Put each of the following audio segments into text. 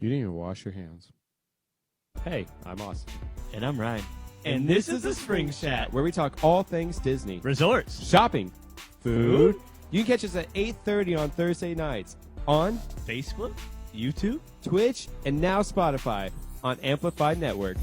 You didn't even wash your hands. Hey, I'm Austin. And I'm Ryan. And this is the Spring Chat. Where we talk all things Disney. Resorts. Shopping. Food. You can catch us at 8:30 on Thursday nights on Facebook. YouTube. Twitch, and now Spotify on Amplified Network.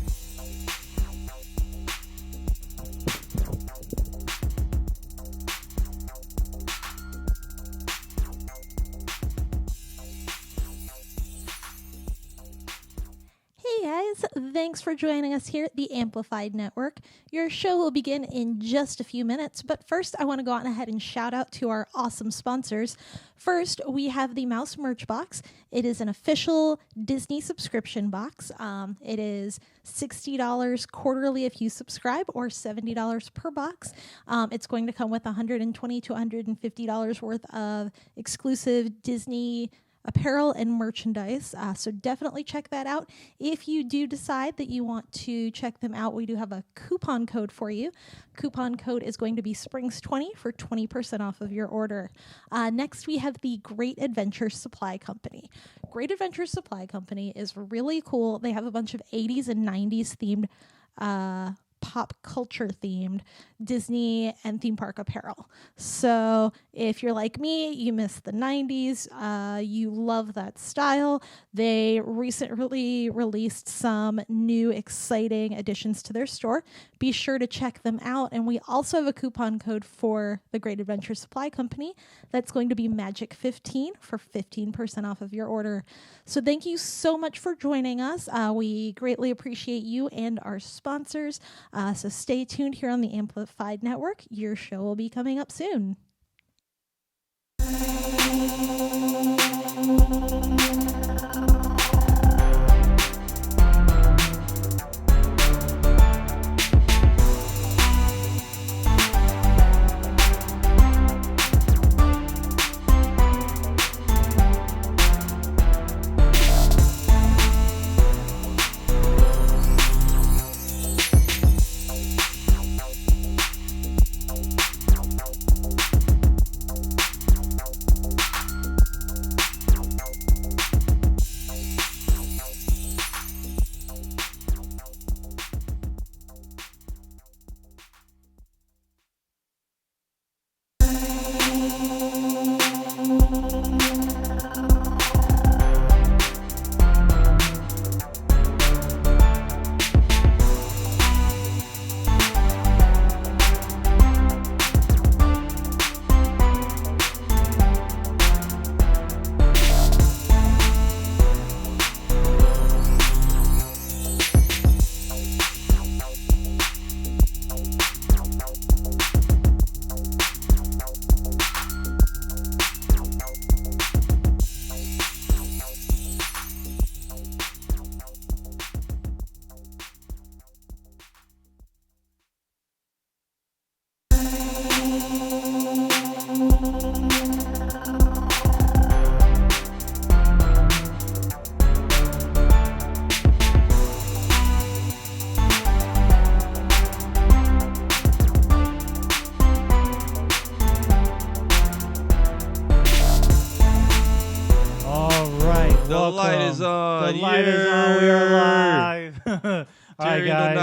Thanks for joining us here at the Amplified Network. Your show will begin in just a few minutes, but first I want to go on ahead and shout out to our awesome sponsors. First, we have the Mouse Merch Box. It is an official Disney subscription box. It is $60 quarterly if you subscribe, or $70 per box. It's going to come with $120 to $150 worth of exclusive Disney apparel and merchandise, so definitely check that out. If you do decide that you want to check them out, we do have a coupon code for you. Coupon code is going to be Springs20 for 20% off of your order. Next, we have the Great Adventure Supply Company. Great Adventure Supply Company is really cool. They have a bunch of 80s and 90s themed pop culture themed Disney and theme park apparel. So if you're like me, you miss the 90s, you love that style. They recently released some new exciting additions to their store. Be sure to check them out. And we also have a coupon code for the Great Adventure Supply Company that's going to be Magic15 for 15% off of your order. So thank you so much for joining us. We greatly appreciate you and our sponsors. So stay tuned here on the Amplified Network. Your show will be coming up soon.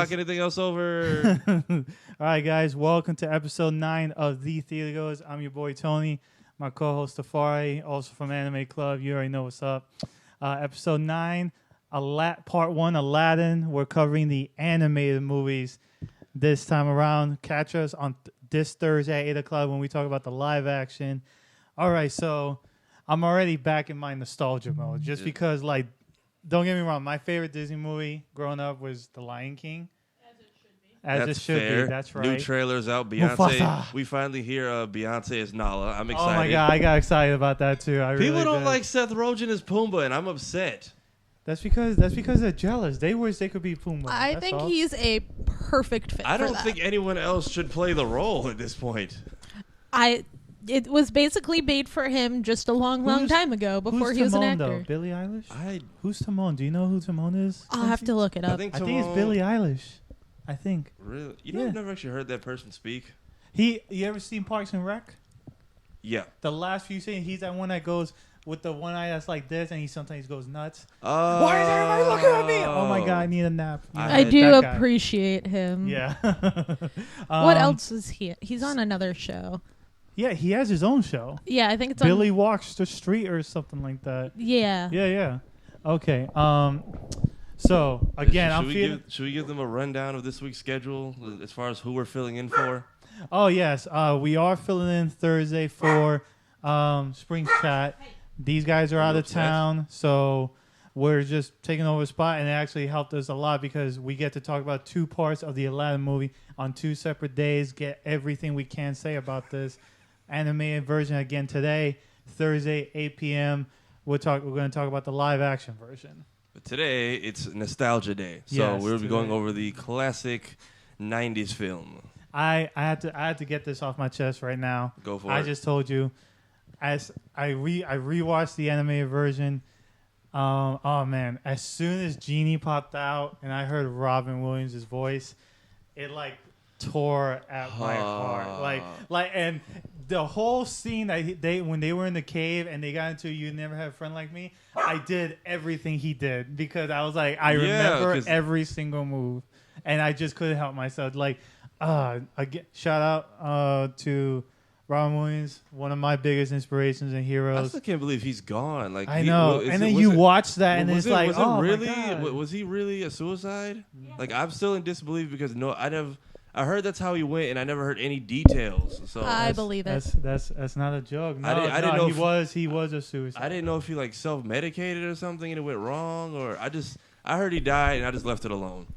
Anything else over? All right, guys. Welcome to episode 9 of the Theatergoers. I'm your boy Tony, my co-host Tafari, also from Anime Club. You already know what's up. Episode 9, part 1, Aladdin. We're covering the animated movies this time around. Catch us on this Thursday at 8 o'clock when we talk about the live action. All right, so I'm already back in my nostalgia mode just because, like, don't get me wrong, my favorite Disney movie growing up was The Lion King. As it should be. That's right. New trailers out. Beyonce. Mufasa. We finally hear Beyonce as Nala. I'm excited. Oh my god, I got excited about that too. People don't like Seth Rogen as Pumbaa, and I'm upset. That's because they're jealous. They wish they could be Pumbaa. I think he's a perfect fit. I don't for that. think anyone else should play the role at this point. It was basically made for him just a long time ago before he was an actor. Though? Billie Eilish? Who's Timon? Do you know who Timon is? I'll have to look it up. I think it's Billie Eilish. I think. Really? You know, I've never actually heard that person speak. You ever seen Parks and Rec? Yeah. The last few scenes, he's that one that goes, with the one eye that's like this, and he sometimes goes nuts. Oh. Why is everybody looking at me? Oh my god, I need a nap. You know, I do that guy. appreciate him. Yeah. What else is he? He's on another show. Yeah, he has his own show. Yeah, I think it's Billy on. Walks the Street or something like that. Yeah. Yeah. Okay. So again, I'm feeling. Should we give them a rundown of this week's schedule as far as who we're filling in for? Oh yes, we are filling in Thursday for Spring Chat. These guys are out of town, so we're just taking over a spot, and it actually helped us a lot because we get to talk about 2 parts of the Aladdin movie on 2 separate days. Get everything we can say about this animated version again today, Thursday, 8 p.m. We're going to talk about the live action version. But today it's Nostalgia Day, so Yes, we'll be going today. over the classic '90s film. I had to get this off my chest right now. Go for it. I just told you, as I rewatched the animated version. Oh man! As soon as Genie popped out and I heard Robin Williams' voice, it like tore at my heart. Like, and the whole scene that when they were in the cave and they got into "You Never Had a Friend Like Me," I did everything he did because I was like, I remember every single move, and I just couldn't help myself. Like, again, shout out to Robin Williams, one of my biggest inspirations and I heroes. still can't believe he's gone. Like I know, and then you watch that, and it's like, oh really? my God. Was he really a suicide? Yeah. Like, I'm still in disbelief because I heard that's how he went, and I never heard any details. So I believe it. That's not a joke. No, I didn't know he was a suicide. I didn't know if he like self-medicated or something and it went wrong, or I heard he died and I just left it alone.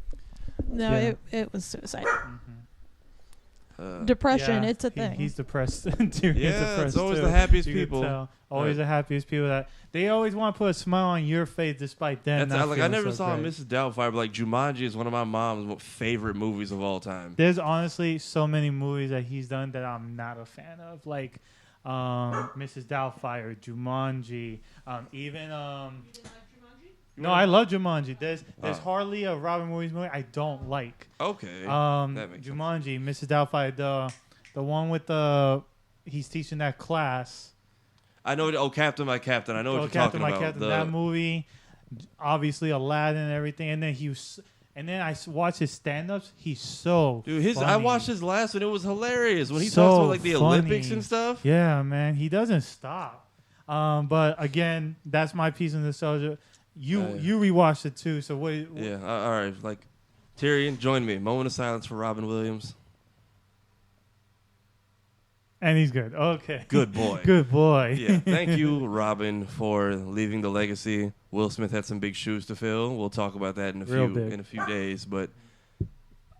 No, Yeah. it was suicide. Mm-hmm. Depression, Yeah, it's a thing. He's depressed too. He's depressed it's always too. the happiest You could people. tell. Always the happiest people that they always want to put a smile on your face despite them. That's, not like I feeling never so saw great. Mrs. Doubtfire, but like Jumanji is one of my mom's favorite movies of all time. There's honestly so many movies that he's done that I'm not a fan of, like Mrs. Doubtfire, Jumanji, even No, I love Jumanji. There's hardly a Robin Williams movie I don't like. Okay, that makes Jumanji, Mrs. Doubtfire, the one with he's teaching that class. I know. Oh, Captain, My Captain. I know what you're Captain, talking My about. Captain, that movie, obviously Aladdin and everything, and then I watch his stand-ups. He's so Dude, funny. I watched his last one. It was hilarious when he So talks about like the funny. Olympics and stuff. Yeah, man, he doesn't stop. But again, that's my piece of nostalgia. You rewatched it too, so what? Yeah, all right. Like, Tyrion, join me. Moment of silence for Robin Williams. And he's good. Okay. Good boy. Good boy. Yeah, thank you, Robin, for leaving the legacy. Will Smith had some big shoes to fill. We'll talk about that in a few days. But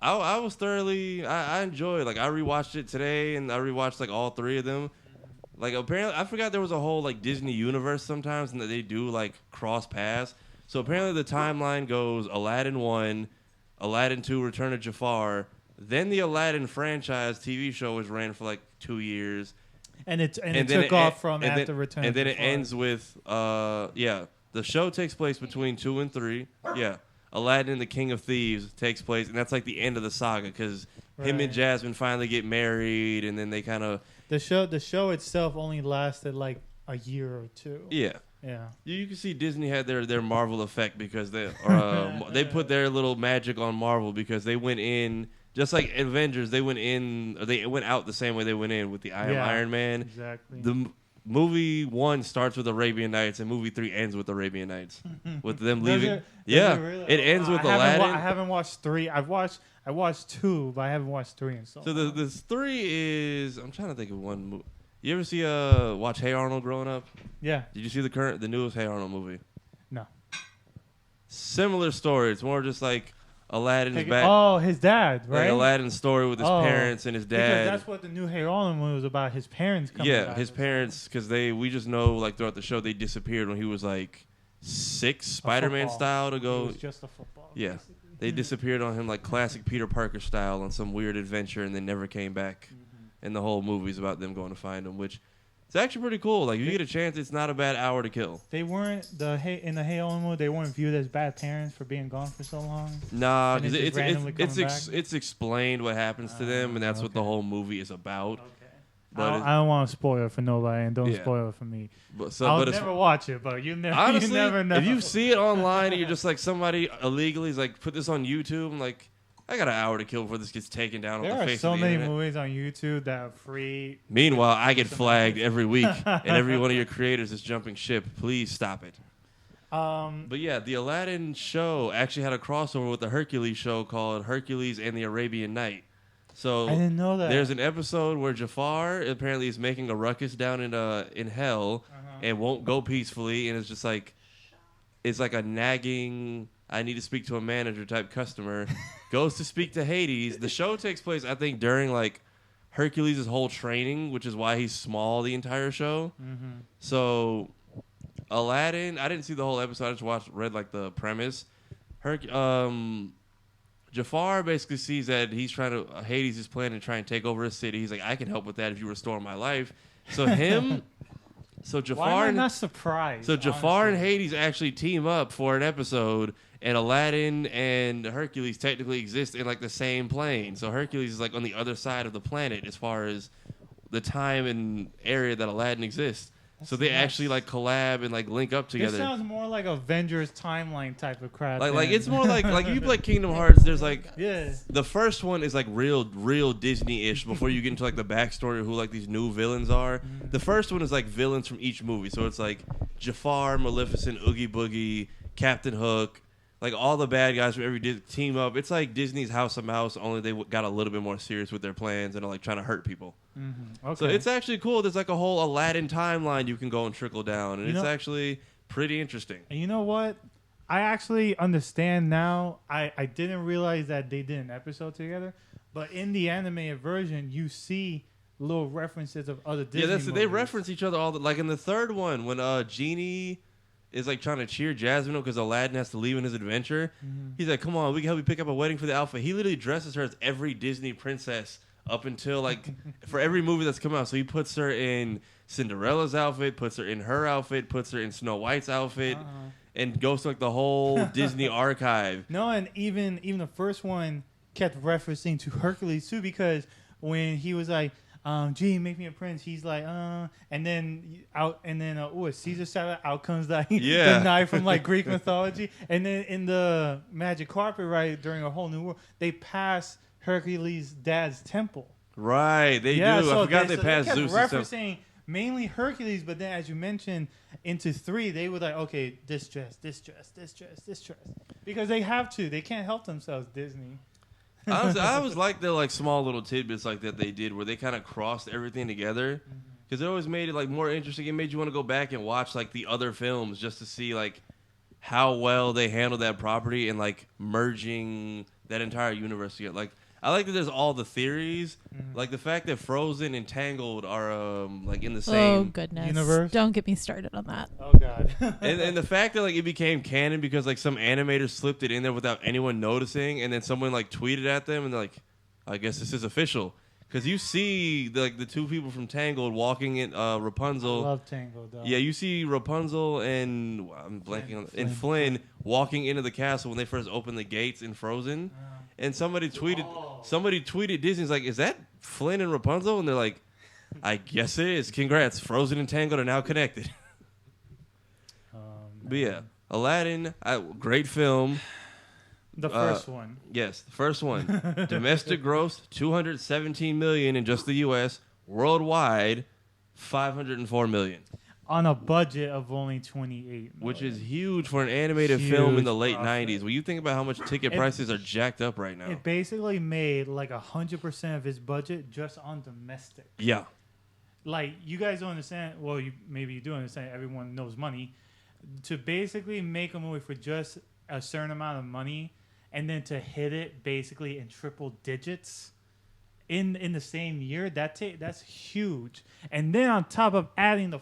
I was thoroughly. I enjoyed. Like, I rewatched it today, and I rewatched like all 3 of them. Like, apparently, I forgot there was a whole like Disney universe sometimes, and that they do like cross paths. So apparently, the timeline goes Aladdin 1, Aladdin 2, Return of Jafar. Then the Aladdin franchise TV show was ran for like 2 years. And it took off from after Return. And then of it Jafar. ends with the show takes place between 2 and 3. Yeah. Aladdin and the King of Thieves takes place, and that's like the end of the saga because him and Jasmine finally get married, and then they kind of the show itself only lasted like a year or 2. Yeah. You can see Disney had their Marvel effect because they put their little magic on Marvel because they went in. Just like Avengers, they went out the same way they went in with the Iron Man. Exactly. The movie 1 starts with Arabian Nights, and movie 3 ends with Arabian Nights, with them leaving. It ends with Aladdin. I haven't watched 3. I watched 2, but I haven't watched 3 and so. So this 3 is. I'm trying to think of one movie. You ever watch Hey Arnold growing up? Yeah. Did you see the newest Hey Arnold movie? No. Similar story. It's more just like. Aladdin's back. Oh, his dad, right? Like Aladdin's story with his parents and his dad. Because that's what the new Hey Arnold movie was about. His parents coming back. Yeah, his parents, because we just know like throughout the show they disappeared when he was like 6, Spider-Man style to go. It was just a football. Yeah, basically. they disappeared on him like classic Peter Parker style on some weird adventure and then never came back. And the whole movie's about them going to find him, which. It's actually pretty cool. Like, if you get a chance, it's not a bad hour to kill. They weren't in the Hey Arnold movie. They weren't viewed as bad parents for being gone for so long. Nah, And it's explained what happens to them, and that's what the whole movie is about. Okay. But I don't want to spoil it for nobody, and don't spoil it for me. I'll never watch it, but honestly, you never know. If you see it online and you're just like somebody illegally is like put this on YouTube, I'm like, I got an hour to kill before this gets taken down. There off the are face so of the many internet. movies on YouTube that are free. Meanwhile, I get flagged every week, and every one of your creators is jumping ship. Please stop it. But yeah, the Aladdin show actually had a crossover with the Hercules show called Hercules and the Arabian Night. So I didn't know that. There's an episode where Jafar apparently is making a ruckus down in hell and won't go peacefully, and it's just like it's like a nagging, I need to speak to a manager type customer. Goes to speak to Hades. The show takes place, I think, during like Hercules' whole training, which is why he's small the entire show. Mm-hmm. So Aladdin, I didn't see the whole episode. I just read like the premise. Jafar basically sees that he's trying to Hades is planning to try and take over a city. He's like, I can help with that if you restore my life. So Jafar, why am I not surprised? So Jafar honestly? and Hades actually team up for an episode, and Aladdin and Hercules technically exist in like the same plane. So Hercules is like on the other side of the planet as far as the time and area that Aladdin exists. So they actually like collab and like link up together. This sounds more like Avengers timeline type of crap. Like it's more like you play Kingdom Hearts. There's like the first one is like real Disney-ish before you get into like the backstory of who like these new villains are. The first one is like villains from each movie. So it's like Jafar, Maleficent, Oogie Boogie, Captain Hook, like all the bad guys from every team up. It's like Disney's House of Mouse, only they got a little bit more serious with their plans and are like trying to hurt people. Mm-hmm. Okay. So it's actually cool. There's like a whole Aladdin timeline you can go and trickle down, and it's actually pretty interesting. And you know what? I actually understand now. I didn't realize that they did an episode together, but in the animated version, you see little references of other Disney movies. They reference each other all the like in the third one when Genie is like trying to cheer Jasmine because Aladdin has to leave in his adventure. Mm-hmm. He's like, "Come on, we can help you pick up a wedding for the Alpha." He literally dresses her as every Disney princess up until like for every movie that's come out. So he puts her in Cinderella's outfit, puts her in her outfit, puts her in Snow White's outfit, and goes to like the whole Disney archive. No, and even the first one kept referencing to Hercules too, because when he was like, "Gee, make me a prince," he's like, and then Caesar salad. Out comes the knife from like Greek mythology, and then in the magic carpet ride during A Whole New World, they pass Hercules' dad's temple. Right, they do. So I forgot they passed kept Zeus' referencing mainly Hercules, but then as you mentioned, into 3, they were like, okay, this dress, because they have to. They can't help themselves, Disney. Honestly, I always like the like small little tidbits like that they did where they kind of crossed everything together because it always made it like more interesting. It made you want to go back and watch like the other films just to see like how well they handled that property and like merging that entire universe together. Like I like that there's all the theories, like the fact that Frozen and Tangled are like in the same universe. Don't get me started on that. Oh god. and the fact that like it became canon because like some animators slipped it in there without anyone noticing, and then someone like tweeted at them and they're like, I guess this is official. Because you see the two people from Tangled walking in Rapunzel. I love Tangled though. Yeah, you see Rapunzel and I'm blanking on Flynn walking into the castle when they first opened the gates in Frozen. And somebody tweeted Disney's like, is that Flynn and Rapunzel? And they're like, I guess it is. Congrats. Frozen and Tangled are now connected. But yeah, Aladdin, great film. The first one. Yes, the first one. Domestic gross, $217 million in just the U.S. Worldwide, $504 million. On a budget of only $28 million. Which is huge for an animated film in the late 90s. When you think about how much ticket prices are jacked up right now. It basically made like 100% of its budget just on domestic. Yeah. Like, you guys don't understand. Well, maybe you do understand. Everyone knows money. To basically make a movie for just a certain amount of money and then to hit it basically in triple digits in the same year, that's huge. And then on top of adding the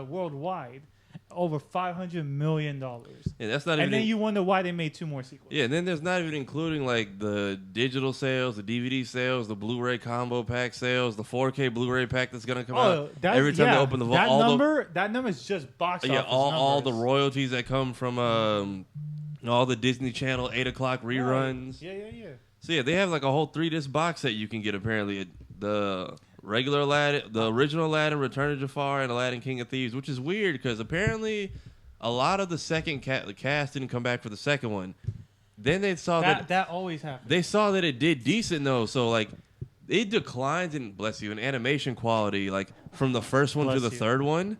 worldwide, over $500 million. Yeah, that's not even. And then you wonder why they made 2 more sequels. Yeah, and then there's not even including like the digital sales, the DVD sales, the Blu-ray combo pack sales, the 4K Blu-ray pack that's gonna come out every time they open the vault. That number is just box office. Yeah, all the royalties that come from all the Disney Channel 8 o'clock reruns. Yeah. So yeah, they have like a whole 3-disc box set you can get apparently at the regular Aladdin, the original Aladdin, Return of Jafar, and Aladdin King of Thieves, which is weird because apparently a lot of the the cast didn't come back for the second one. Then they saw that always happens. They saw that it did decent though, so like it declines in animation quality like from the first one to the third one.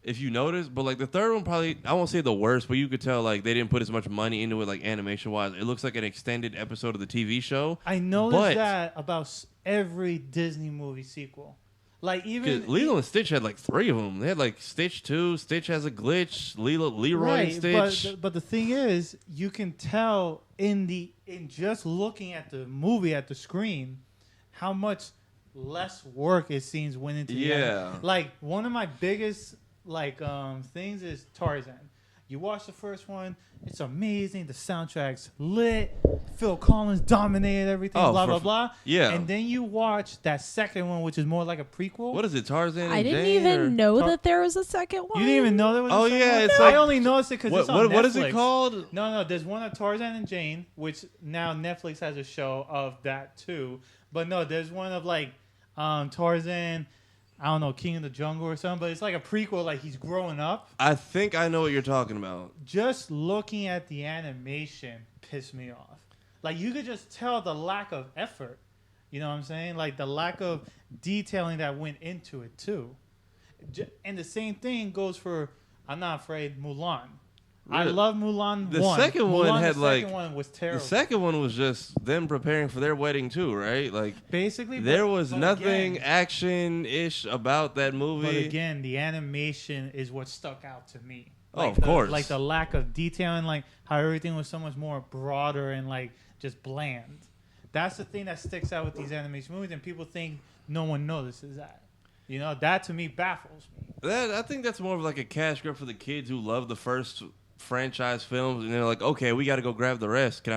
If you notice, but like the third one probably, I won't say the worst, but you could tell like they didn't put as much money into it like animation wise. It looks like an extended episode of the TV show. I noticed that about every Disney movie sequel. Like even Lilo and Stitch had like 3 of them. They had like Stitch 2, Stitch has a glitch, Leroy and Stitch. But the thing is, you can tell in just looking at the movie at the screen how much less work it seems went into the end. Like one of my biggest things is Tarzan. You watch the first one, it's amazing. The soundtrack's lit. Phil Collins dominated everything. Blah blah blah. Yeah. And then you watch that second one, which is more like a prequel. What is it, Tarzan? And I didn't Jane, even know that there was a second one. You didn't even know there was. Oh a second yeah, one? it's I like, only noticed it because it's on Netflix. What is it called? No. There's one of Tarzan and Jane, which now Netflix has a show of that too. But no, there's one of like Tarzan. I don't know, King of the Jungle or something, but it's like a prequel, like he's growing up. I think I know what you're talking about. Just looking at the animation pissed me off. Like you could just tell the lack of effort. You know what I'm saying? Like the lack of detailing that went into it too. And the same thing goes for I'm Not Afraid, Mulan. I love Mulan. The second one had the second one was terrible. The second one was just them preparing for their wedding too, right? Like basically, there was nothing action-ish about that movie. But again, the animation is what stuck out to me. Of course. Like the lack of detail and like how everything was so much more broader and like just bland. That's the thing that sticks out with these animation movies, and people think no one notices that. You know, that to me baffles me. I think that's more of like a cash grab for the kids who love the first franchise films, and they're like, okay, we got to go grab the rest.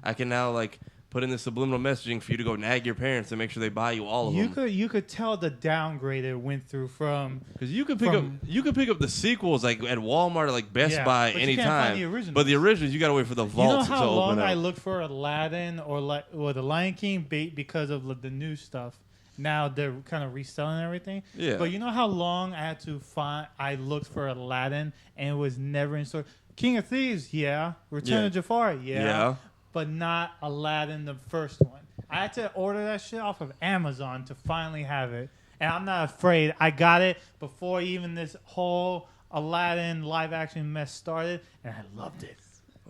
I can now like put in the subliminal messaging for you to go nag your parents and make sure they buy you all of them. You could tell the downgrade it went through from because you could pick up the sequels like at Walmart or like Best Buy anytime. But the originals you got to wait for the vaults to open up. You know how long I looked for Aladdin or the Lion King because of the new stuff. Now they're kind of reselling everything. Yeah. But you know how long I looked for Aladdin and it was never in store. King of Thieves, yeah. Return of Jafar, yeah. But not Aladdin, the first one. I had to order that shit off of Amazon to finally have it. And I'm not afraid. I got it before even this whole Aladdin live action mess started, and I loved it.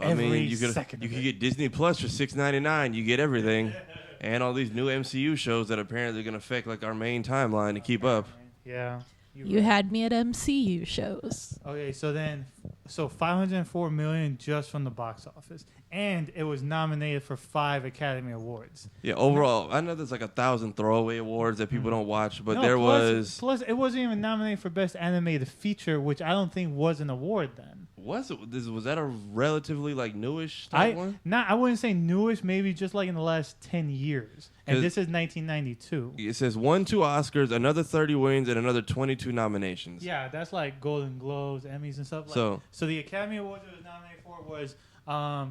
I mean, you could get Disney Plus for $6.99. You get everything. And all these new MCU shows that apparently are going to affect like our main timeline to keep up. Yeah. You had me at MCU shows. Okay, so 504 million just from the box office, and it was nominated for 5 Academy Awards. Yeah, overall, I know there's like 1,000 throwaway awards that people don't watch, but plus it wasn't even nominated for Best Animated Feature, which I don't think was an award then. Was that a relatively like newish type one? I wouldn't say newish, maybe just like in the last 10 years. And this is 1992. It says 2 Oscars, another 30 wins, and another 22 nominations. Yeah, that's like Golden Globes, Emmys, and stuff. So the Academy Award it was nominated for was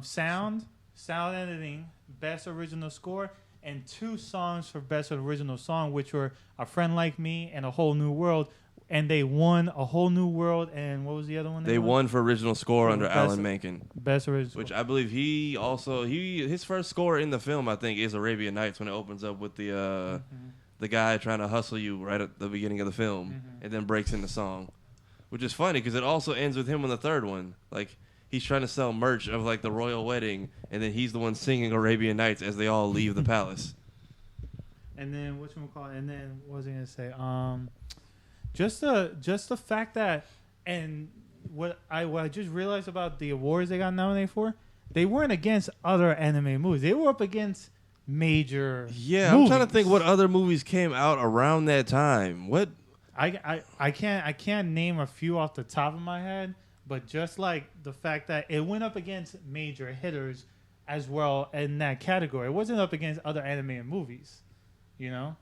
sound editing, Best Original Score, and 2 songs for Best Original Song, which were A Friend Like Me and A Whole New World. And they won A Whole New World, and what was the other one? They won for original score under Alan Menken. Best original, which I believe his first score in the film I think is Arabian Nights when it opens up with the guy trying to hustle you right at the beginning of the film, and then breaks into song, which is funny because it also ends with him on the third one. Like he's trying to sell merch of like the royal wedding, and then he's the one singing Arabian Nights as they all leave the palace. And then what was I gonna say? Just the fact that, and what I just realized about the awards they got nominated for, they weren't against other anime movies. They were up against major movies. I'm trying to think what other movies came out around that time. What I can't name a few off the top of my head, but just like the fact that it went up against major hitters as well in that category. It wasn't up against other animated movies, you know.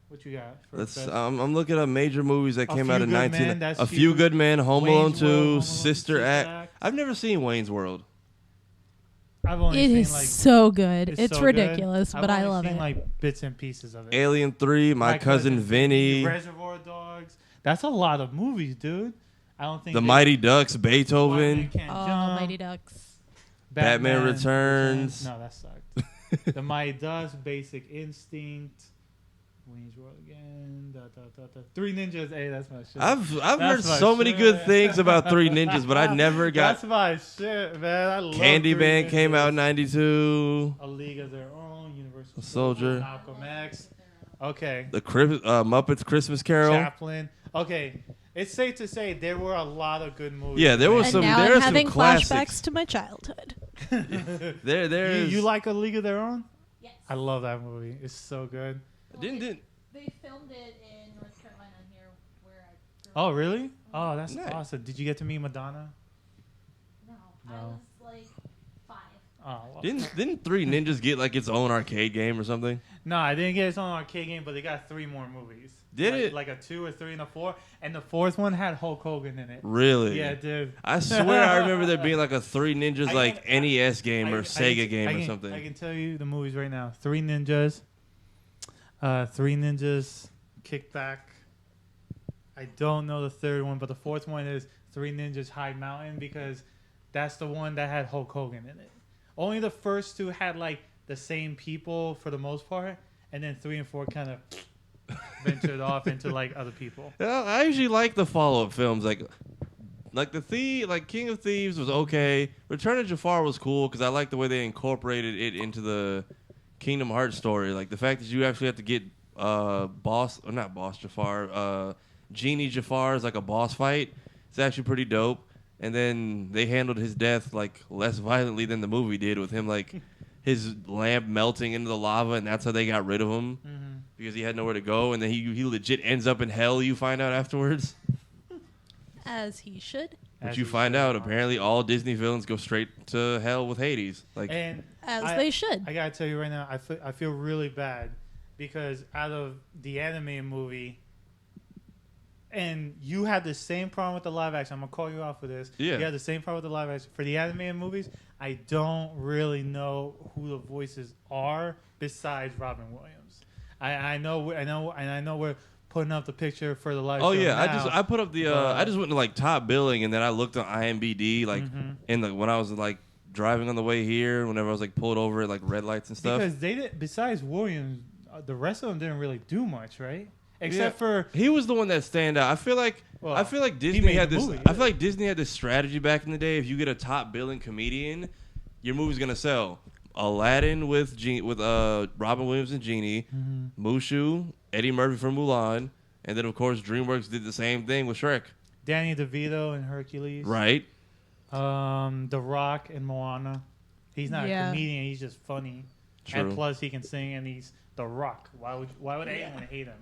What you got? I'm looking at major movies that came out in 19. A Few Good Men, Home Alone 2, Sister Act. I've never seen Wayne's World. I've only It seen is like so good. It's so ridiculous, good. but I I've love only seen it. like bits and pieces of it. Alien 3, My Cousin Vinny, Reservoir Dogs. That's a lot of movies, dude. I don't think The Mighty Ducks, Beethoven, Batman Can't Oh, Jump, Mighty Ducks. Batman Returns. No, that sucked. The Mighty Ducks, Basic Instinct, Wayne's World again. Three Ninjas. Hey, that's my shit. I've heard That's my so many shit. good things about Three Ninjas, but I never got. That's my shit, man. I love Three Candyman came Ninjas. out in '92. A League of Their Own, Universal Soldier. Malcolm X. Okay. The Muppets Christmas Carol. Chaplin. Okay. It's safe to say there were a lot of good movies. Yeah, there was And some. now There I'm are some having classics. flashbacks to my childhood. There's. You like A League of Their Own? Yes. I love that movie. It's so good. Didn't They filmed it in North Carolina here, where I grew Oh, really? Oh, that's Nice. awesome. Did you get to meet Madonna? No, I No. was like 5. Oh, well. didn't Three Ninjas get like its own arcade game or something? No, I didn't get its own arcade game, but they got 3 more movies. Did Like- it? Like a 2, a 3, and a 4. And the 4th one had Hulk Hogan in it. Really? Yeah, dude. I swear I remember there being like a Three Ninjas I like can- NES game or I Sega can- game I or can- something. I can tell you the movies right now. 3 Ninjas. 3 Ninjas. Kickback. I don't know the 3rd one, but the 4th one is 3 Ninjas High Mountain because that's the one that had Hulk Hogan in it. Only the first 2 had like the same people for the most part, and then 3 and 4 kind of ventured off into like other people. Yeah, I usually like the follow-up films, like King of Thieves was okay. Return of Jafar was cool because I like the way they incorporated it into the Kingdom Hearts story. Like the fact that you actually have to get Genie Jafar is like a boss fight. It's actually pretty dope. And then they handled his death like less violently than the movie did, with him like his lamp melting into the lava, and that's how they got rid of him because he had nowhere to go. And then he legit ends up in hell. You find out afterwards. As he should. But you find out apparently all Disney villains go straight to hell with Hades. Like, And As they should. I gotta tell you right now, I feel really bad because out of the animated movie, and you had the same problem with the live action. I'm gonna call you out for this. Yeah. You had the same problem with the live action for the animated movies. I don't really know who the voices are besides Robin Williams. I know we're putting up the picture for the live. oh show yeah, now, I put up the I just went to like top billing, and then I looked on IMDb like in the when I was like driving on the way here, whenever I was like pulled over at like red lights and stuff. because they did. Besides Williams, the rest of them didn't really do much, right? Except for he was the one that stand out. I feel like Disney made had the this. movie, I feel like Disney had this strategy back in the day. If you get a top billing comedian, your movie's gonna sell. Aladdin with Robin Williams and Genie, Mushu, Eddie Murphy from Mulan, and then of course DreamWorks did the same thing with Shrek. Danny DeVito and Hercules. Right. The Rock and Moana. He's not Yeah. a comedian. He's just funny. True. And plus, he can sing, and he's The Rock. Why would anyone hate him?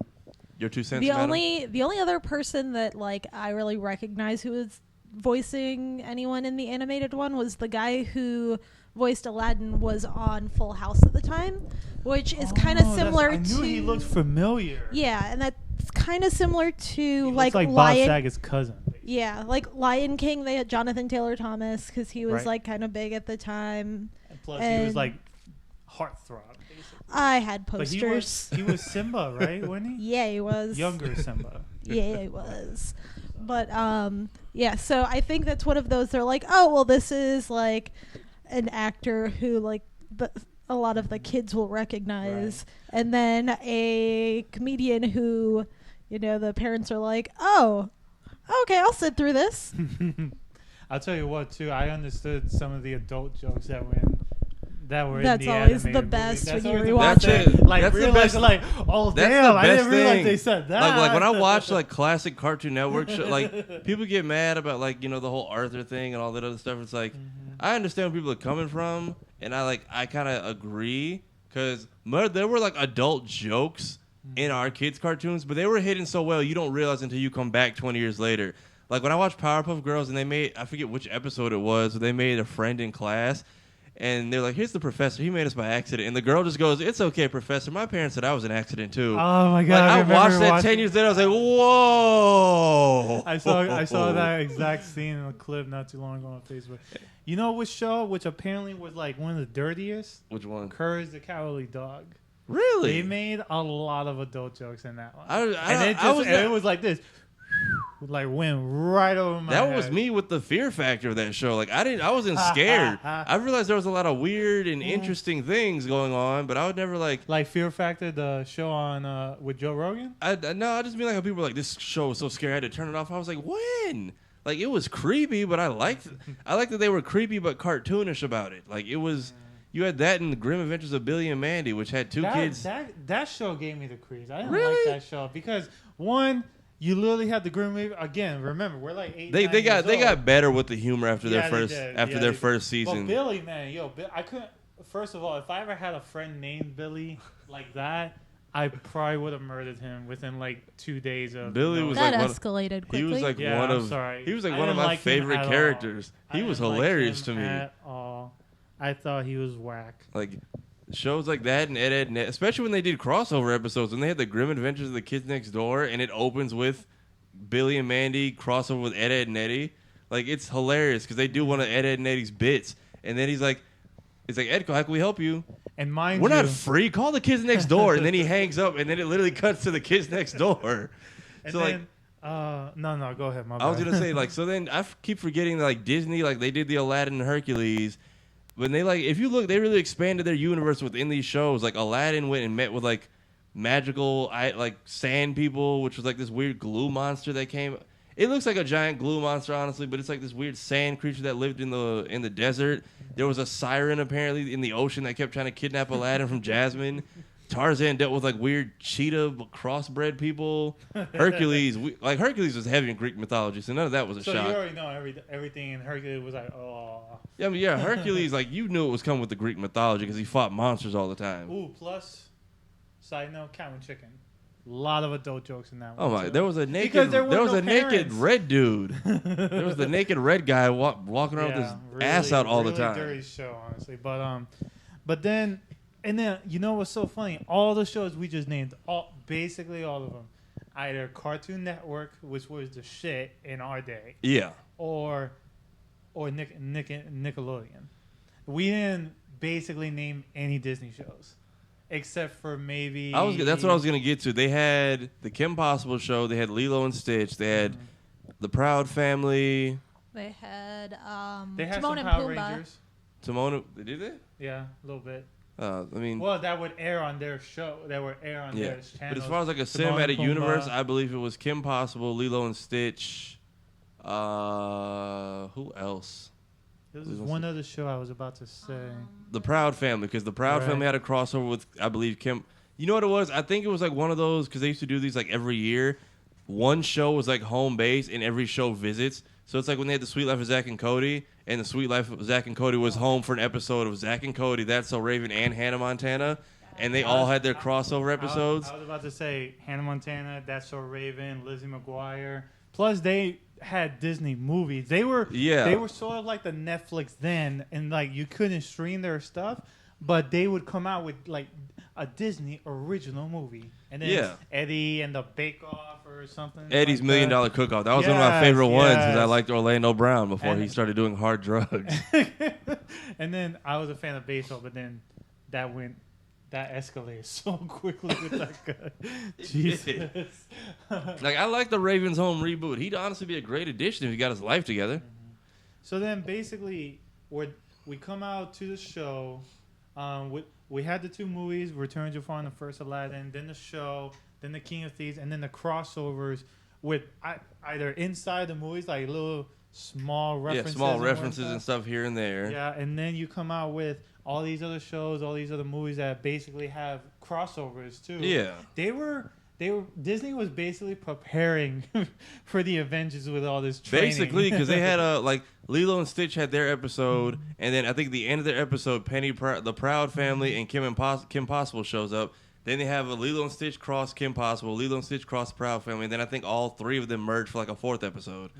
Your 2 cents. The madam? only other person that like I really recognize who was voicing anyone in the animated one was the guy who voiced Aladdin was on Full House at the time, which is kind of similar I to. knew he looked familiar. Yeah, and that's kind of similar to He like looks like Bob Lion. Saget's cousin. Yeah, like Lion King. They had Jonathan Taylor Thomas because he was Right. like kind of big at the time. And plus, he was And- like heartthrob, basically. I had But posters. he was Simba, right? Wasn't he? Yeah, he was Younger Simba. Yeah, it was. But yeah, so I think that's one of those. They're like, oh well, this is like an actor who like a lot of the kids will recognize, and then a comedian who, you know, the parents are like, oh, okay, I'll sit through this. I'll tell you what, too. I understood some of the adult jokes that were in That's the always the animated best movie. when you always the rewatch best. it. Like, That's the realize, best- like, oh That's damn, the I didn't best realize thing. they said that. Like when I watch like classic Cartoon Network show, like people get mad about like, you know, the whole Arthur thing and all that other stuff. It's like I understand where people are coming from, and I kind of agree because there were like adult jokes in our kids' cartoons, but they were hidden so well you don't realize until you come back 20 years later. Like when I watched Powerpuff Girls and they made, I forget which episode it was, but they made a friend in class. And they're like, here's the professor. He made us by accident. And the girl just goes, it's okay, professor. My parents said I was an accident, too. Oh, my God. Like, I watched that 10 years later. I was like, whoa. I saw that exact scene in a clip not too long ago on Facebook. You know which show, which apparently was like one of the dirtiest? Which one? Courage the Cowardly Dog. Really? They made a lot of adult jokes in that one. It was like this. Like went right over my head. That was me with the fear factor of that show. Like I wasn't scared. I realized there was a lot of weird and interesting things going on, but I would never like Fear Factor, the show on with Joe Rogan. I just mean like how people were like, this show was so scary I had to turn it off. I was like, when? Like it was creepy, but I liked that they were creepy but cartoonish about it. Like it was. You had that in the Grim Adventures of Billy and Mandy, which had two kids. That show gave me the creeps. I didn't really? like that show because one. You literally had the Grim Reaper again. Remember, we're like 8. They got better with the humor after their first season. But Billy, man, I couldn't. First of all, if I ever had a friend named Billy like that, I probably would have murdered him within like 2 days of. Billy was that like escalated quickly. He was like one of. Sorry. He was like one of my favorite characters. He was hilarious to me. At all. I thought he was whack. Like. Shows like that and Ed, Ed, especially when they did crossover episodes, when they had the Grim Adventures of the Kids Next Door, and it opens with Billy and Mandy crossover with Ed, Ed, and Eddie. Like, it's hilarious because they do one of Ed, Ed, and Eddie's bits, and then he's like, Ed, how can we help you? And mind we're not free. Call the Kids Next Door, and then he hangs up, and then it literally cuts to the Kids Next Door. And so then, no, go ahead. My bad. I was gonna say so then I keep forgetting that like Disney, like they did the Aladdin and Hercules. When they if you look, they really expanded their universe within these shows. Like Aladdin went and met with like magical sand people, which was like this weird glue monster that came. It looks like a giant glue monster, honestly, but it's like this weird sand creature that lived in the desert. There was a siren apparently in the ocean that kept trying to kidnap Aladdin from Jasmine. Tarzan dealt with like weird cheetah crossbred people. Hercules was heavy in Greek mythology, so none of that was a shock. So you already know everything in Hercules was like, oh. Yeah, Hercules, like you knew it was coming with the Greek mythology because he fought monsters all the time. Ooh, plus, side note, Cow and Chicken. A lot of adult jokes in that one. Oh my! Too. There was a naked naked red dude. There was the naked red guy walking around with his ass out all the time. Dirty show, honestly. But then you know what's so funny? All the shows we just named, basically all of them, either Cartoon Network, which was the shit in our day, yeah, or Nickelodeon. We didn't basically name any Disney shows. Except for maybe... That's what I was going to get to. They had the Kim Possible show. They had Lilo and Stitch. They had the Proud Family. They had Timon some and Power Pumbaa. Rangers. Timon... Did they? Yeah, a little bit. Well, that would air on their show. That would air on their channels. But as far as like a cinematic universe, I believe it was Kim Possible, Lilo and Stitch. Who else? There was one other show I was about to say. The Proud Family, because the Proud Family had a crossover with, I believe, Kim. You know what it was? I think it was like one of those, because they used to do these like every year. One show was like home base, and every show visits. So it's like when they had the Sweet Life of Zack and Cody, and the Sweet Life of Zack and Cody was home for an episode of Zack and Cody, That's So Raven, and Hannah Montana. And they all had their crossover episodes. I was about to say Hannah Montana, That's So Raven, Lizzie McGuire. Plus, they had Disney movies. They were sort of like the Netflix then, and like you couldn't stream their stuff, but they would come out with like a Disney original movie. And then Eddie and the Bake Off or something. Eddie's like $1 Million Cook-Off. That was one of my favorite ones because I liked Orlando Brown before he started doing hard drugs. And then I was a fan of baseball, but then that escalated so quickly with that guy. Jesus. Like, I like the Ravens Home reboot. He'd honestly be a great addition if he got his life together. So then basically, we come out to the show. We had the two movies, Return to Jafar and the first Aladdin, then the show, then the King of Thieves, and then the crossovers with either inside the movies, like little small references. Yeah, small references and stuff here and there. Yeah, and then you come out with all these other shows, all these other movies that basically have crossovers too. Yeah. Disney was basically preparing for the Avengers with all this training. Basically, because they had like Lilo and Stitch had their episode, and then I think the end of their episode, the Proud Family and Kim Possible shows up. Then they have a Lilo and Stitch cross Kim Possible, Lilo and Stitch cross Proud Family, and then I think all three of them merged for like a fourth episode.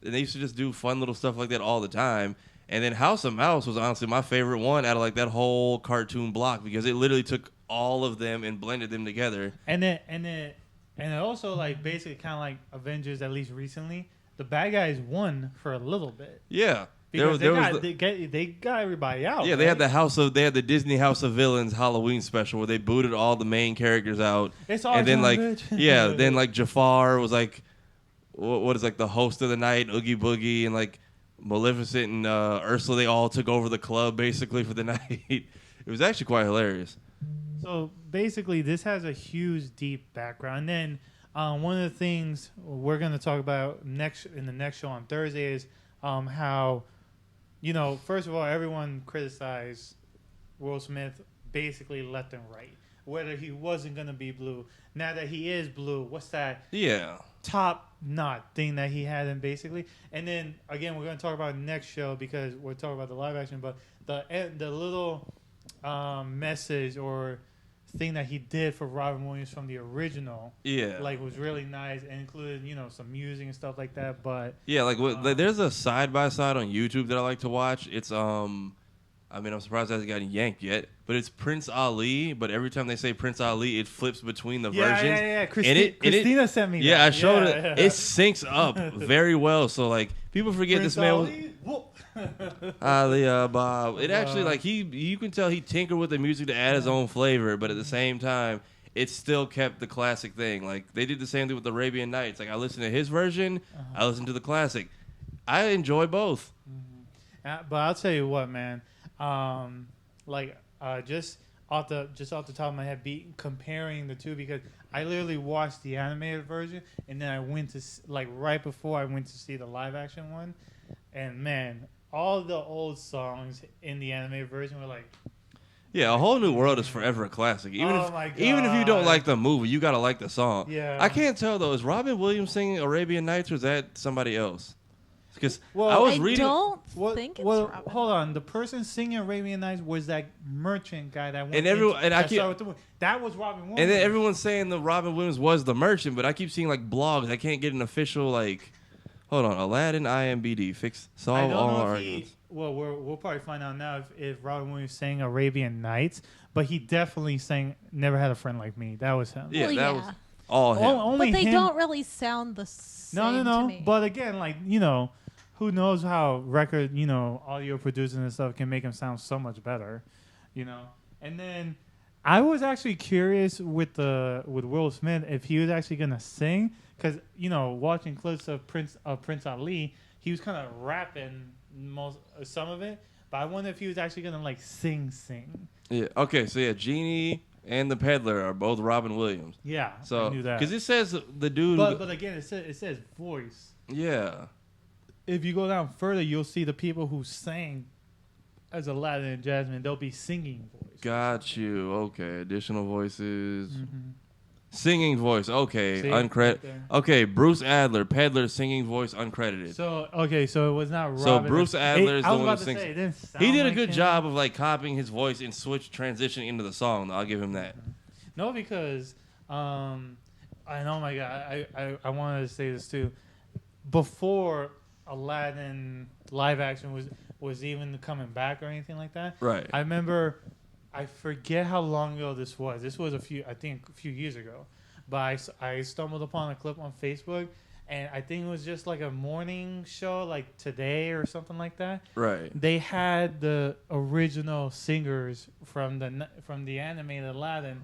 And they used to just do fun little stuff like that all the time. And then House of Mouse was honestly my favorite one out of like that whole cartoon block because it literally took all of them and blended them together. And it also like basically kind of like Avengers, at least recently, the bad guys won for a little bit. Yeah. Because they got everybody out. Yeah, right? they had the Disney House of Villains Halloween special where they booted all the main characters out. It's all and then like bitch. then like Jafar was like what is like the host of the night, Oogie Boogie, and like Maleficent and Ursula, they all took over the club basically for the night. It was actually quite hilarious. So basically, this has a huge, deep background. And then one of the things we're going to talk about in the next show on Thursday is how, first of all, everyone criticized Will Smith basically left and right. Whether he wasn't going to be blue. Now that he is blue, what's that? Yeah. Top knot thing that he had in basically. And then, again, we're going to talk about next show because we're talking about the live action. But the little message or thing that he did for Robin Williams from the original, was really nice and included some music and stuff like that. But there's a side by side on YouTube that I like to watch. It's I'm surprised it hasn't gotten yanked yet, but it's Prince Ali. But every time they say Prince Ali, it flips between the versions. Yeah. Christina sent me that. Yeah, I showed it. Yeah. It syncs up very well. So like people forget Prince this man Ali? was Ali Bob. It actually like you can tell he tinkered with the music to add his own flavor, but at the same time, it still kept the classic thing. Like they did the same thing with the Arabian Nights. Like I listened to his version, I listened to the classic. I enjoy both. But I'll tell you what, man. Just off the top of my head, comparing the two because I literally watched the animated version and then I went to right before I went to see the live action one, and man, all the old songs in the animated version were like. Yeah, A Whole New World is forever a classic. Even if you don't like the movie, you gotta like the song. Yeah. I can't tell though. Is Robin Williams singing Arabian Nights or is that somebody else? Because I don't think it's Robin. Hold on. The person singing Arabian Nights was that merchant guy that went that was Robin Williams. And then everyone's saying that Robin Williams was the merchant, but I keep seeing like blogs. I can't get an official like. Hold on, Aladdin IMBD solve all our arguments. We'll probably find out now if Robin Williams sang Arabian Nights, but he definitely sang "Never Had a Friend Like Me." That was him. Yeah, that was all him. But they don't really sound the same. No. To me. But again, who knows how record, audio producing and stuff can make him sound so much better, And then I was actually curious with Will Smith if he was actually gonna sing, because watching clips of Prince Ali, he was kind of rapping some of it, but I wonder if he was actually gonna sing. Yeah. Okay. So yeah, Genie and the Peddler are both Robin Williams. Yeah. So I knew that because it says the dude. But again, it says voice. Yeah. If you go down further, you'll see the people who sang as Aladdin and Jasmine. They'll be singing voice. Got you. Okay. Additional voices. Mm-hmm. Singing voice. Okay. Uncredited. Okay. Bruce Adler, Peddler, singing voice, uncredited. So it was not Robin. So Bruce Adler is the one who sings. He did a good him. job of copying his voice and transitioning into the song. I'll give him that. No, because I know, my God, I wanted to say this too. Before Aladdin live action was even coming back or anything like that. Right. I remember, I forget how long ago this was. This was a few years ago. But I stumbled upon a clip on Facebook, and I think it was just like a morning show, like Today or something like that. Right. They had the original singers from the animated Aladdin,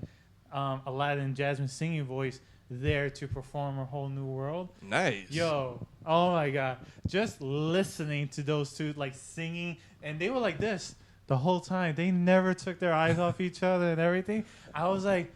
Aladdin Jasmine singing voice, there to perform A Whole New World. Nice. Yo, oh my God. Just listening to those two singing, and they were like this the whole time. They never took their eyes off each other and everything. I was like,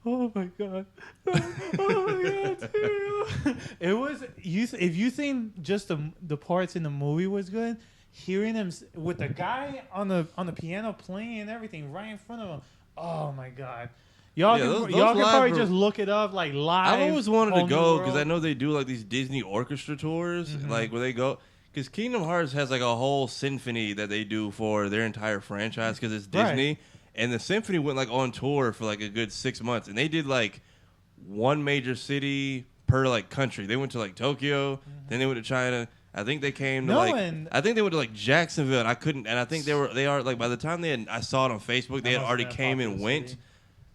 oh my God. Oh my God. It was, if you think just the parts in the movie was good, hearing them with the guy on the piano playing and everything right in front of him, oh my God. Y'all can probably just look it up live. I've always wanted to go because I know they do these Disney orchestra tours, where they go. Because Kingdom Hearts has a whole symphony that they do for their entire franchise because it's Disney, right. And the symphony went on tour for a good 6 months, and they did one major city per country. They went to Tokyo, then they went to China, I think they came to I think they went to like Jacksonville, and I couldn't. And I think they are like by the time I saw it on Facebook, they had already came and went.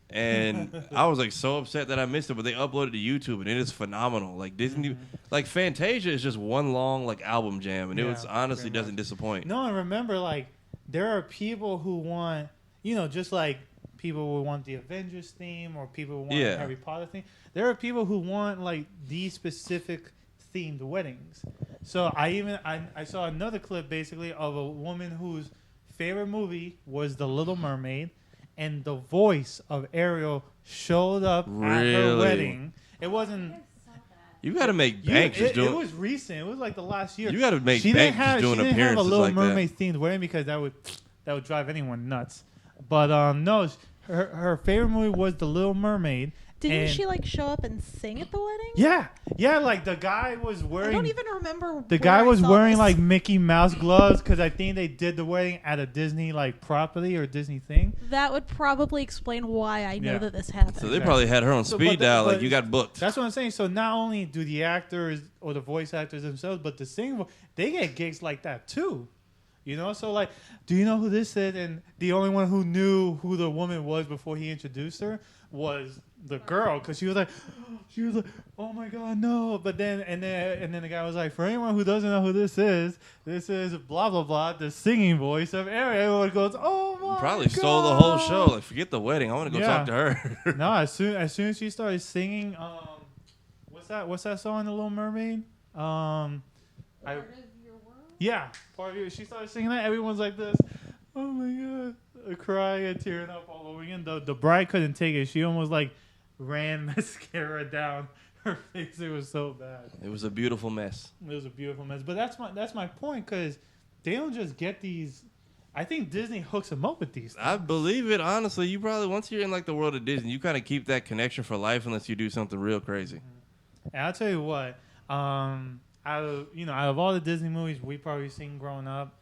And I was like so upset that I missed it, but they uploaded to YouTube, and it is phenomenal. Like Disney, like Fantasia is just one long like album jam, and it was honestly doesn't disappoint. No, and remember, like there are people who want, just like people who want the Avengers theme or people who want the Harry Potter theme. There are people who want like these specific themed weddings. So I saw another clip basically of a woman whose favorite movie was The Little Mermaid. And the voice of Ariel showed up at her wedding. It wasn't. You got to make bank. It was recent. It was like the last year. You got to make bank doing appearances like that. She didn't have a Little Mermaid themed wedding because that would drive anyone nuts. But no, her favorite movie was The Little Mermaid. Didn't she like show up and sing at the wedding? Yeah. Like the guy was wearing. I don't even remember. The guy was wearing like Mickey Mouse gloves because I think they did the wedding at a Disney like property or Disney thing. That would probably explain why I know that this happened. So they probably had her on speed dial, like you got booked. That's what I'm saying. So not only do the actors or the voice actors themselves, but the singer, they get gigs like that too. So like, do you know who this is? And the only one who knew who the woman was before he introduced her was the girl, because she was like, oh my god, no. But then the guy was like, for anyone who doesn't know who this is blah blah blah, the singing voice of Ariel. Everyone goes, oh my probably god. Stole the whole show. Like, forget the wedding, I want to go talk to her. No, as soon as she started singing, what's that song in The Little Mermaid? Part of Your World? Yeah, Part of Your. She started singing that. Everyone's like this. Oh my god, crying and tearing up all over again. The bride couldn't take it. She almost like ran mascara down her face. It was so bad. It was a beautiful mess. It was a beautiful mess. But that's my point, because they don't just get these. I think Disney hooks them up with these things. I believe it, honestly. You probably, once you're in like the world of Disney, you kind of keep that connection for life unless you do something real crazy. And I'll tell you what, out of all the Disney movies we probably seen growing up,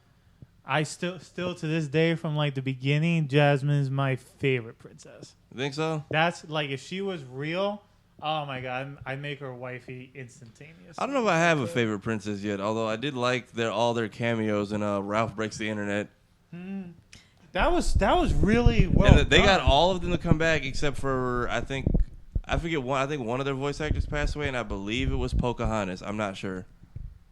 I still to this day, from like the beginning, Jasmine's my favorite princess. You think so? That's like, if she was real, oh my god, I'd make her wifey instantaneous. I don't know if I have a favorite princess yet, although I did like all their cameos in Ralph Breaks the Internet. That was really well and they done. got all of them to come back except for I think one of their voice actors passed away, and I believe it was Pocahontas. I'm not sure.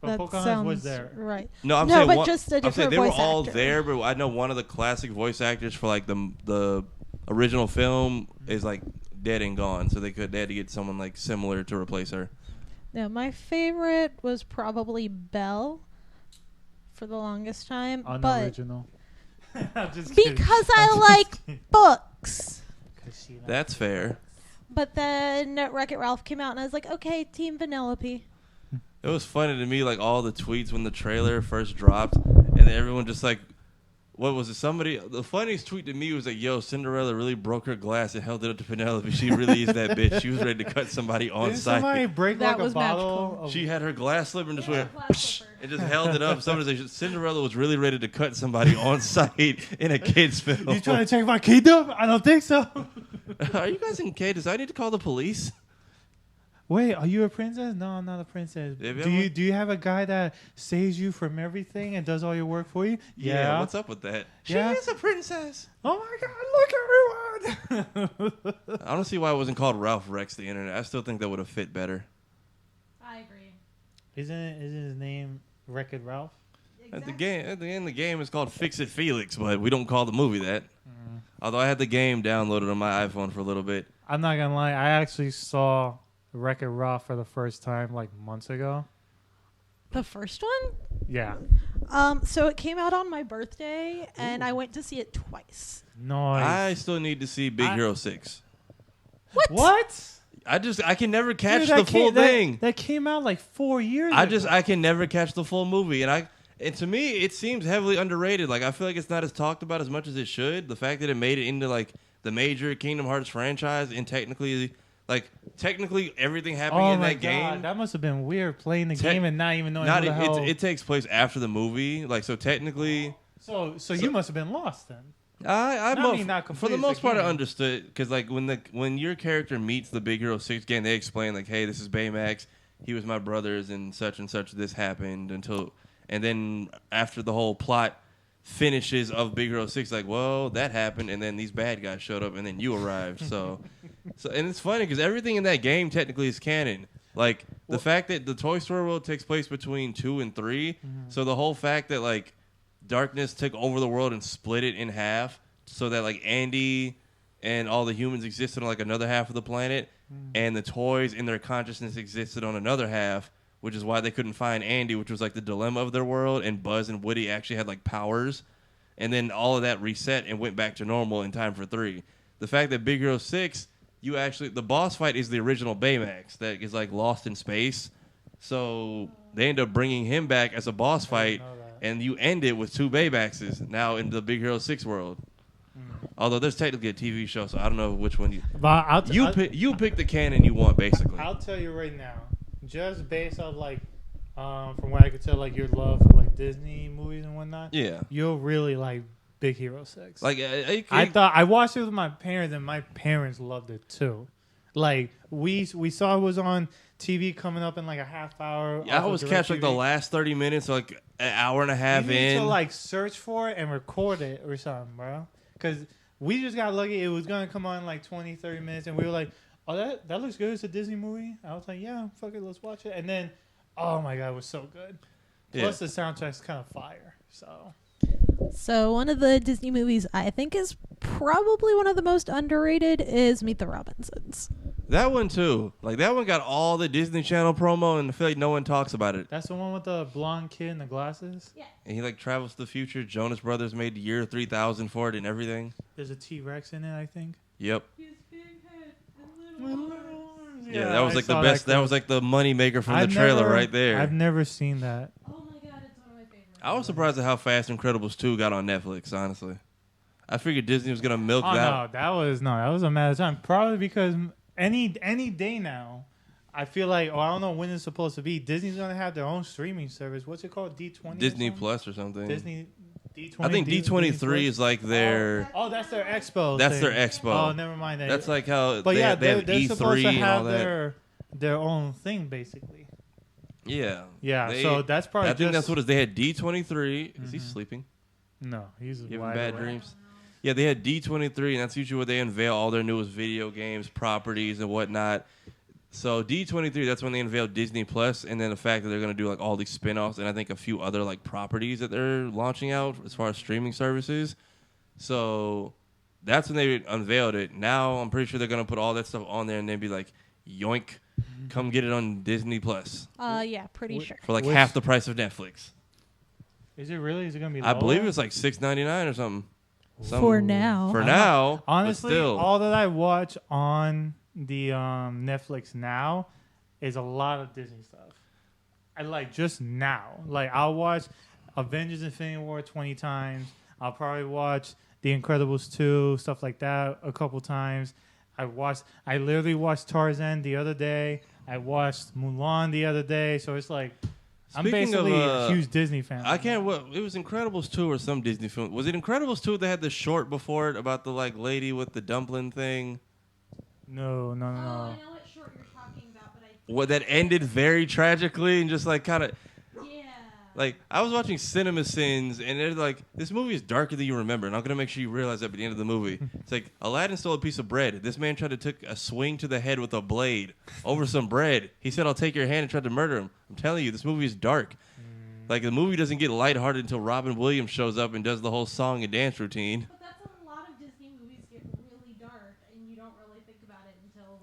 But Pocahontas was there. Right. No, I'm saying but just a different they voice were all actor. there, but I know one of the classic voice actors for like the original film is like dead and gone, so they had to get someone like similar to replace her. Yeah, my favorite was probably Belle for the longest time. Unoriginal. I'm just because I like books. That's fair. But then Wreck-It Ralph came out, and I was like, okay, Team Vanellope. It was funny to me, like all the tweets when the trailer first dropped, and everyone just like, what was it? The funniest tweet to me was like, yo, Cinderella really broke her glass and held it up to Penelope. She really is that bitch. She was ready to cut somebody on Didn't sight. Somebody break That like was a bottle. She had her glass slipper and just went, and just held it up. Somebody said Cinderella was really ready to cut somebody on sight in a kid's film. You trying to take my kingdom? I don't think so. Are you guys in K? Does I need to call the police? Wait, are you a princess? No, I'm not a princess. Do you have a guy that saves you from everything and does all your work for you? Yeah. What's up with that? Yeah. She is a princess. Oh my God! Look, everyone. I don't see why it wasn't called Ralph Wrecks the Internet. I still think that would have fit better. I agree. Isn't his name Wreck-It Ralph? Exactly. At the end, the game is called Fix It Felix, but we don't call the movie that. Although I had the game downloaded on my iPhone for a little bit. I'm not gonna lie. I actually saw Wreck-It Ralph for the first time like months ago. The first one? Yeah. So it came out on my birthday, and I went to see it twice. Nice. I still need to see Big Hero 6. What? I can never catch Dude, the full thing. That came out like 4 years ago. I can never catch the full movie, and to me it seems heavily underrated. Like I feel like it's not as talked about as much as it should. The fact that it made it into like the major Kingdom Hearts franchise, and technically everything happening in that game. That must have been weird playing the game and not even knowing who the hell. It takes place after the movie, like so technically. So you must have been lost then. Not for the most part, I game. understood because like when your character meets the Big Hero 6 game, they explain like, hey, this is Baymax. he was my brother's and such this happened and then after the whole plot finishes of Big Hero 6, like, well, that happened, and then these bad guys showed up, and then you arrived. So and it's funny because everything in that game technically is canon. Like the fact that the Toy Story world takes place between 2 and 3, so the whole fact that like darkness took over the world and split it in half, so that like Andy and all the humans existed on like another half of the planet, and the toys in their consciousness existed on another half, which is why they couldn't find Andy, which was like the dilemma of their world, and Buzz and Woody actually had like powers, and then all of that reset and went back to normal in time for 3. The fact that Big Hero 6, the boss fight is the original Baymax that is like lost in space, so they end up bringing him back as a boss fight, and you end it with 2 Baymaxes now in the Big Hero 6 world. Although there's technically a TV show, so I don't know which one you pick the canon you want, basically. I'll tell you right now, just based off like from what I could tell, like your love for like Disney movies and whatnot. Yeah, you'll really like Big Hero 6. Like I thought I watched it with my parents, and my parents loved it too. Like we saw it was on TV coming up in like a half hour. Yeah, I always catch like the last 30 minutes, like an hour and a half you need in. to like search for it and record it or something, bro. Because we just got lucky. It was gonna come on in like 20, 30 minutes, and we were like, "Oh, that looks good. It's a Disney movie." I was like, "Yeah, fuck it, let's watch it." And then, oh my god, it was so good. Plus, the soundtrack's kind of fire. So one of the Disney movies I think is probably one of the most underrated is Meet the Robinsons. That one too. Like that one got all the Disney Channel promo, and I feel like no one talks about it. That's the one with the blonde kid and the glasses. Yeah. And he like travels to the future. Jonas Brothers made year 3000 for it and everything. There's a T-Rex in it, I think. Yep. His big head and little arms. Yeah, that was like the best. That was like the money maker from the trailer right there. I've never seen that. Oh my god, it's one of my favorites. I was surprised at how fast Incredibles 2 got on Netflix. Honestly, I figured Disney was gonna milk that. No, that was a matter of time. Probably because any day now, I feel like, I don't know when it's supposed to be. Disney's gonna have their own streaming service. What's it called? D20. Disney Plus or something. Disney. D20. I think D23 is like their. Oh, that's their expo. That's thing. their expo. Oh, never mind that. That's like how. But they yeah, have they're E3 supposed to and all have that. their own thing, basically. Yeah. Yeah. So that's probably. I think that's what it is. They had D23. Is he sleeping? No, he's You having wide bad awake. dreams? Yeah, they had D23, and that's usually where they unveil all their newest video games, properties, and whatnot. So D23, that's when they unveiled Disney Plus, and then the fact that they're going to do like all these spin-offs and I think a few other like properties that they're launching out as far as streaming services. So that's when they unveiled it. Now I'm pretty sure they're going to put all that stuff on there and then be like, yoink, come get it on Disney Plus. Yeah, pretty sure. For like half the price of Netflix. Is it really? Is it gonna be? I believe lower? it's like $6.99 or something. For now. For now. Honestly, but still. all that I watch on the Netflix now is a lot of Disney stuff. I like just now. Like I'll watch Avengers: Infinity War 20 times. I'll probably watch The Incredibles 2, stuff like that, a couple times. I literally watched Tarzan the other day. I watched Mulan the other day. So it's like, I'm basically a huge Disney fan. It was Incredibles 2 or some Disney film. Was it Incredibles 2 that had the short before it about the like lady with the dumpling thing? No. I know what short you're talking about, but What that ended very tragically and just like kind of. yeah. Like, I was watching Cinema Sins, and they're like, this movie is darker than you remember, and I'm going to make sure you realize that by the end of the movie. It's like, Aladdin stole a piece of bread. This man tried to take a swing to the head with a blade over some bread. He said, I'll take your hand, and tried to murder him. I'm telling you, this movie is dark. Like, the movie doesn't get lighthearted until Robin Williams shows up and does the whole song and dance routine. But that's a lot of Disney movies get really dark, and you don't really think about it until,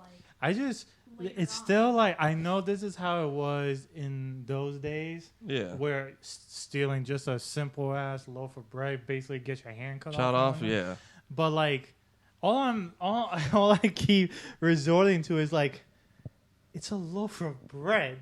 It's still like, I know this is how it was in those days. Yeah. Where stealing just a simple ass loaf of bread basically gets your hand cut off. Yeah. But like, all I keep resorting to is like, it's a loaf of bread.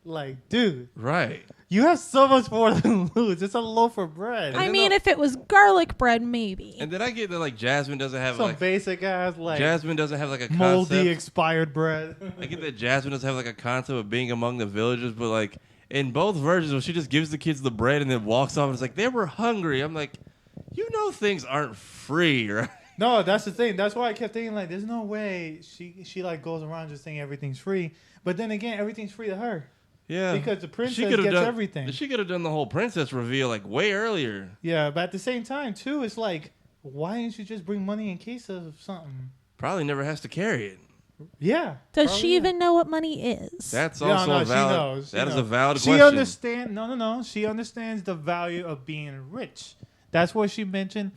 Like, dude. Right. You have so much more to lose. It's a loaf of bread. I mean, if it was garlic bread, maybe. And then I get that like Jasmine doesn't have some like basic ass like Jasmine doesn't have like a moldy concept. expired bread. I get that Jasmine doesn't have like a concept of being among the villagers, but like in both versions, when she just gives the kids the bread and then walks off and it's like they were hungry. I'm like, you know, things aren't free, right? No, that's the thing. That's why I kept thinking like, there's no way she like goes around just saying everything's free. But then again, everything's free to her. Yeah, Because the princess gets everything. She could have done the whole princess reveal like way earlier. Yeah, but at the same time too, it's like, why didn't you just bring money in case of something? Probably never has to carry it. Yeah. Does she even know what money is? That's also a valid. She knows. That is a valid She question. understands. No. She understands the value of being rich. That's what she mentioned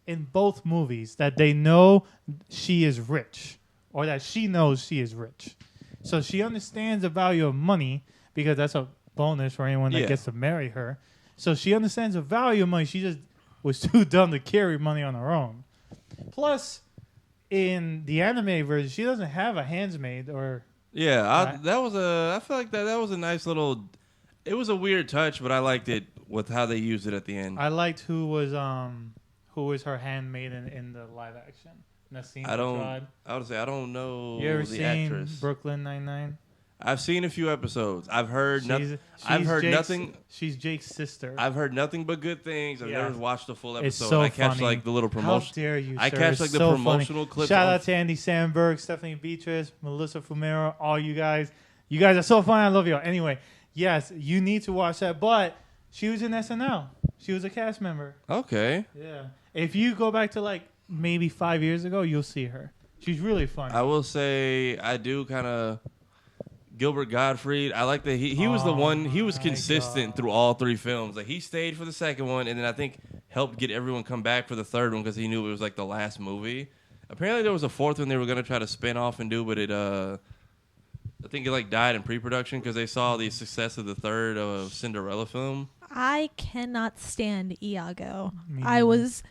in both movies. That they know she is rich, or that she knows she is rich. So she understands the value of money because that's a bonus for anyone that gets to marry her. So she understands the value of money. She just was too dumb to carry money on her own. Plus, in the anime version, she doesn't have a handsmaid or. Yeah, I feel like that was a nice little. It was a weird touch, but I liked it with how they used it at the end. I liked who was her handmaiden in the live action. Nassim Petrod. I would say I don't know You ever the seen actress. Brooklyn Nine-Nine? I've seen a few episodes. I've heard nothing. I've heard nothing. She's Jake's sister. I've heard nothing but good things. I've never watched a full episode. It's so I catch funny. like the little promotion. How dare you, I sir. catch It's like the so promotional funny. clips. Shout out to Andy Sandberg, Stephanie Beatrice, Melissa Fumero, all you guys. You guys are so funny. I love y'all. Anyway, yes, you need to watch that. But she was in SNL. She was a cast member. Okay. Yeah. If you go back to like maybe 5 years ago, you'll see her. She's really funny. I will say I do kind of Gilbert Gottfried. I like that he was the one. He was consistent through all three films. Like he stayed for the second one, and then I think helped get everyone come back for the third one because he knew it was like the last movie. Apparently there was a fourth one they were gonna try to spin off and do, but I think it like died in pre-production because they saw the success of the third Cinderella film. I cannot stand Iago. Me I neither. was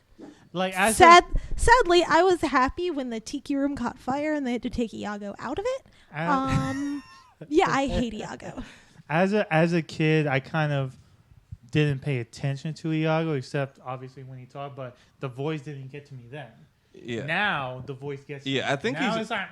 like sadly, I was happy when the tiki room caught fire and they had to take Iago out of it. Yeah, I hate Iago. As a kid, I kind of didn't pay attention to Iago, except obviously when he talked, but the voice didn't get to me then. Yeah. Now the voice gets to me. I think now he's. it's like.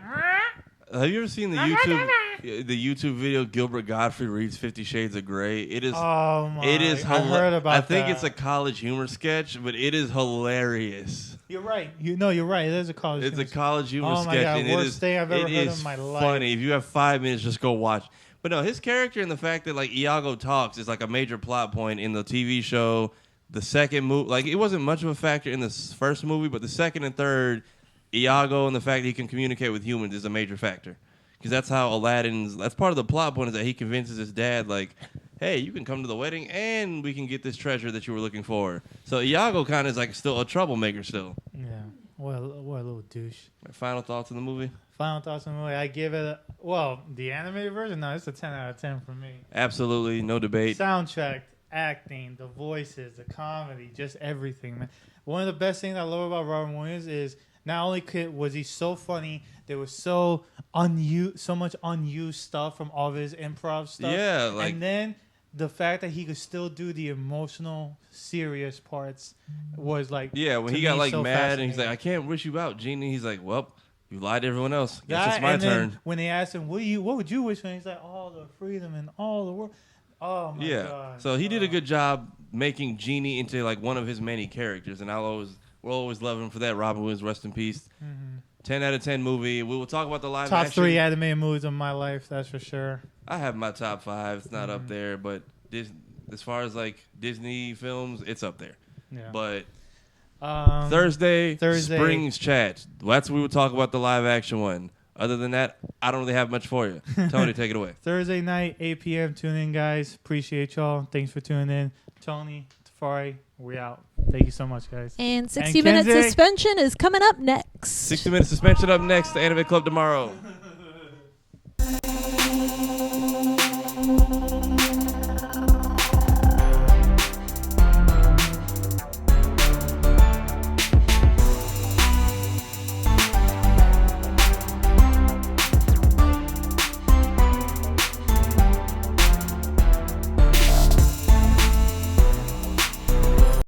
Have you ever seen the YouTube video Gilbert Gottfried reads 50 Shades of Grey? It is. Oh my! It is. I heard about I think that. it's a college humor sketch, but it is hilarious. You're right. You're right. It is a college. It's a college humor Oh sketch, my God, and worst thing I've ever heard in my life. Funny. If you have 5 minutes, just go watch. But no, his character and the fact that like Iago talks is like a major plot point in the TV show. The second movie, like it wasn't much of a factor in the first movie, but the second and third, Iago and the fact that he can communicate with humans is a major factor. Because that's how that's part of the plot point is that he convinces his dad, like, hey, you can come to the wedding and we can get this treasure that you were looking for. So Iago kind of is like still a troublemaker still. Yeah. What a little douche. Final thoughts on the movie? Final thoughts on the movie. I give it the animated version, no, it's a 10 out of 10 for me. Absolutely, no debate. Soundtrack, acting, the voices, the comedy, just everything, man. One of the best things I love about Robin Williams is not only was he so funny, there was so much unused stuff from all of his improv stuff. Yeah, like, and then the fact that he could still do the emotional, serious parts was like. Yeah, when he got like so mad and he's like, "I can't wish you out, Genie." He's like, "Well, you lied to everyone else. Guess it's my and then turn." When they asked him, "What would you wish for?" He's like, "All the freedom and all the world." Oh my God! So he did a good job making Genie into like one of his many characters, and we'll always love him for that. Robin Williams, rest in peace. Mm-hmm. 10 out of 10 movie. We will talk about the live top action. 3 animated movies of my life, that's for sure. I have my top 5. It's not up there, but as far as like Disney films, it's up there. Yeah. But Thursday, Springs Chat. That's we will talk about the live action one. Other than that, I don't really have much for you. Tony, take it away. Thursday night, 8 p.m. Tune in, guys. Appreciate y'all. Thanks for tuning in. Tony, Tafari, we out. Thank you so much, guys. And 60 minute suspension is coming up next. 60 minute suspension up next. The Anime Club tomorrow.